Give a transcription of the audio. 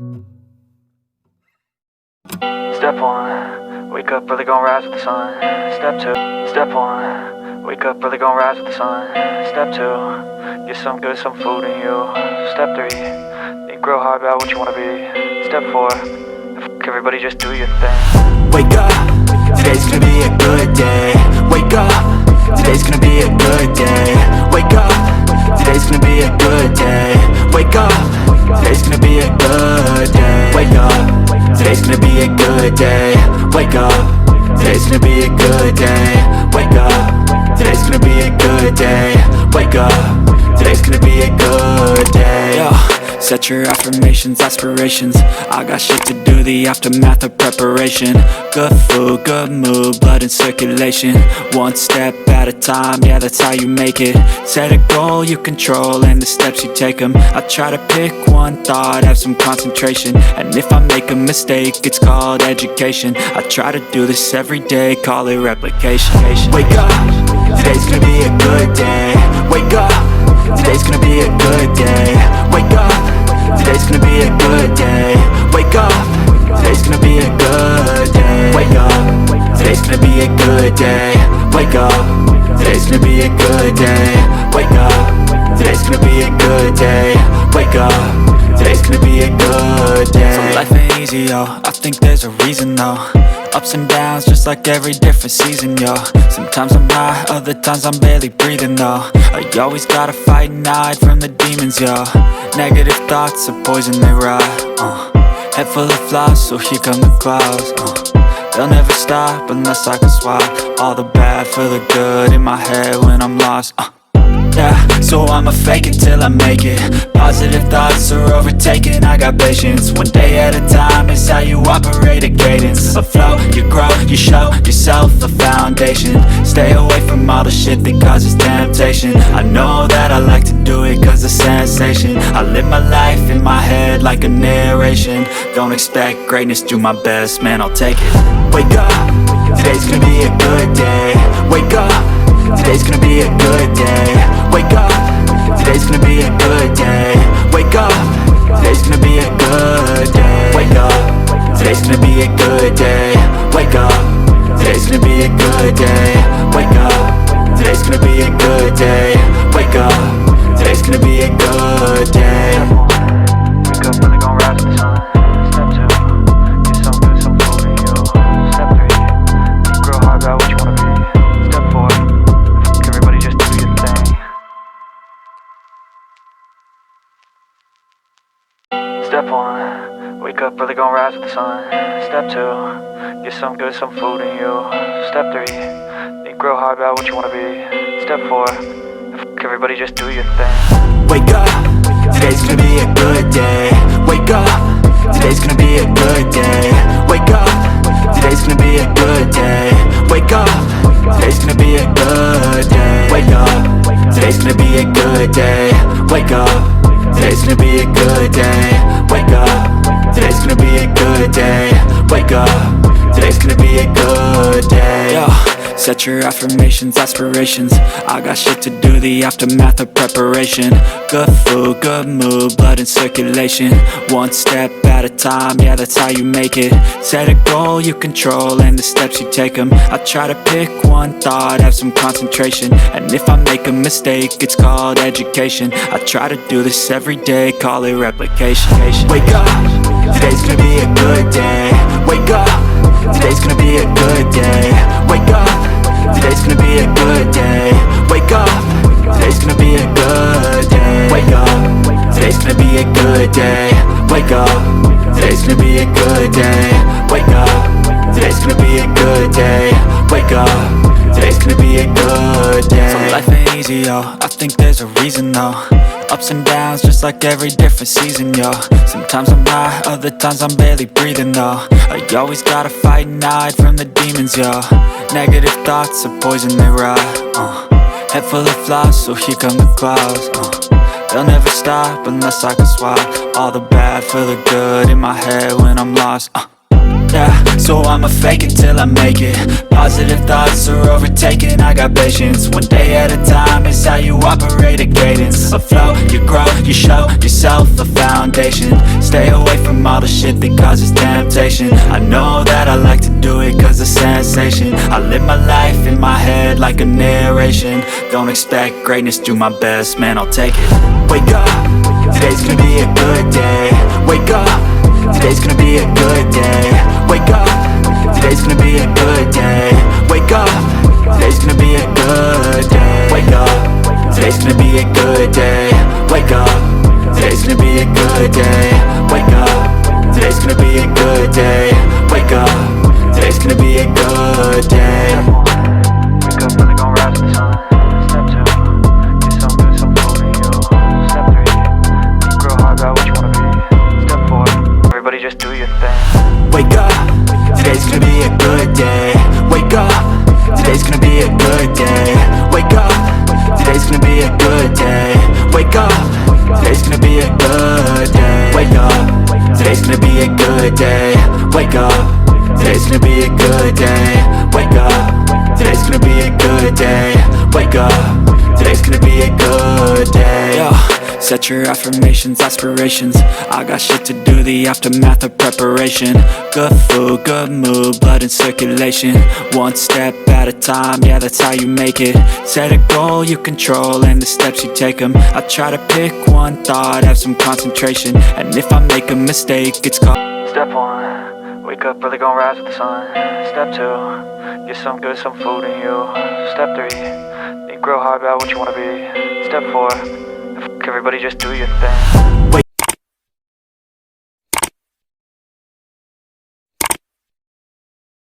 Step 1, wake up early, gon' rise with the sun. Step 2, step 1, wake up early, gon' rise with the sun. Step 2, get some good, some food in you. Step 3, think real hard about what you wanna be. Step 4, fuck everybody, just do your thing. Wake up, today's gonna be a good day. Wake up, today's gonna be a good day. Wake up, today's gonna be a good day. Wake up, today's gonna be a good day. Wake up, today's gonna be a good day. Wake up, today's gonna be a good day. Wake up, today's gonna be a good day. Wake up, today's gonna be a good day. Yo, set your affirmations, aspirations. I got shit to do, the aftermath of preparation. Good food, good mood, blood in circulation. One step at a time, yeah, that's how you make it. Set a goal you control and the steps you take them. I try to pick one thought, have some concentration. And if I make a mistake, it's called education. I try to do this every day, call it replication. Wake up, today's gonna be a good day. Wake up, today's gonna be a good day. Wake up, today's gonna be a good day. Wake up, today's gonna be a good day. Wake up, today's gonna be a good day. Wake up, today's gonna be a good day. Wake up, today's gonna be a good day. Wake up, today's gonna be a good day. So life ain't easy, yo, I think there's a reason though. Ups and downs, just like every different season, yo. Sometimes I'm high, other times I'm barely breathing, though. I always gotta fight and hide from the demons, yo. Negative thoughts are poison, they rot, Head full of flies, so here come the clouds, They'll never stop unless I can swap all the bad for the good in my head when I'm lost, Yeah, so I'ma fake it till I make it. Positive thoughts are overtaken, I got patience. One day at a time is how you operate a cadence. A flow, you grow, you show yourself a foundation. Stay away from all the shit that causes temptation. I know that I like to do it cause it's sensation. I live my life in my head like a narration. Don't expect greatness, do my best, man, I'll take it. Wake up, today's gonna be a good day. Wake up, today's gonna be a good day. Wake up, today's gonna be a good day. Wake up, today's gonna be a good day. Wake up, today's gonna be a good day. Wake up, today's gonna be a good day. Wake up, today's gonna be a good day. Wake up, today's gonna be a good day. Wake up early, gon' rise with the sun. Step 2, get some good, some food in you. Step 3, think real hard about what you wanna be. Step 4, fuck everybody, just do your thing. Step 1, wake up early, gon' rise with the sun. Step 2, get some good, some food in you. Step 3, think real hard about what you wanna be. Step 4, fuck everybody, just do your thing. Wake up, today's gonna be a good day. Wake up, today's gonna be a good day. Wake up, today's gonna be a good day. Wake up, today's gonna be a good day. Wake up, today's gonna be a good day. Wake up, today's gonna be a good day. Wake up, today's gonna be a good day. Wake up, today's gonna be a good day. Yo, set your affirmations, aspirations. I got shit to do, the aftermath of preparation. Good food, good mood, blood in circulation. One step at a time, yeah, that's how you make it. Set a goal you control and the steps you take them. I try to pick one thought, have some concentration. And if I make a mistake, it's called education. I try to do this every day, call it replication. Wake up, today's gonna be a good day. Wake up, today's gonna be a good day. Wake up, today's gonna be a good day. Wake up, today's gonna be a good day. Wake up, today's gonna be a good day. Wake up, today's gonna be a good day. Wake up, today's gonna be a good day. Wake up, today's gonna be a good day. So life ain't easy, yo, I think there's a reason though. Ups and downs, just like every different season, yo. Sometimes I'm high, other times I'm barely breathing, though. I always gotta fight and hide from the demons, yo. Negative thoughts are poison, they rot, Head full of flies, so here come the clouds, They'll never stop unless I can swap all the bad for the good in my head when I'm lost, Yeah, so I'ma fake it till I make it. Positive thoughts are overtaken, I got patience. One day at a time is how you operate a cadence. A flow, you grow, you show yourself a foundation. Stay away from all the shit that causes temptation. I know that I like to do it cause it's sensation. I live my life in my head like a narration. Don't expect greatness, do my best, man, I'll take it. Wake up, today's gonna be a good day. Wake up, today's gonna be a good day. Wake up, today's gonna be a good day. Wake up, today's gonna be a good day. Wake up, today's gonna be a good day. Wake up, today's gonna be a good day. Wake up, today's gonna be a good day. Wake up, today's gonna be a good day. Wake up, really gon' rise with the sun. Step 2, get some good, some food in you. Step 3, think real hard about what you wanna be. Step 4, everybody just do your thing. Wake up, today's gonna be a good day. Wake up, today's gonna be a good day. Wake up, today's gonna be a good day. Wake up, today's gonna be a good day. Wake up, today's gonna be a good day. Wake up, today's gonna be a good day. Wake up, today's gonna be a good day. Wake up, today's gonna be a good day. Yo, set your affirmations, aspirations. I got shit to do, the aftermath of preparation. Good food, good mood, blood in circulation. One step at a time, yeah, that's how you make it. Set a goal you control and the steps you take them. I try to pick one thought, have some concentration. And if I make a mistake, it's called Step 1, wake up, really gon' rise with the sun. Step 2, get some good, some food in you. Step 3, think real hard about what you wanna be. Step 4, everybody just do your thing.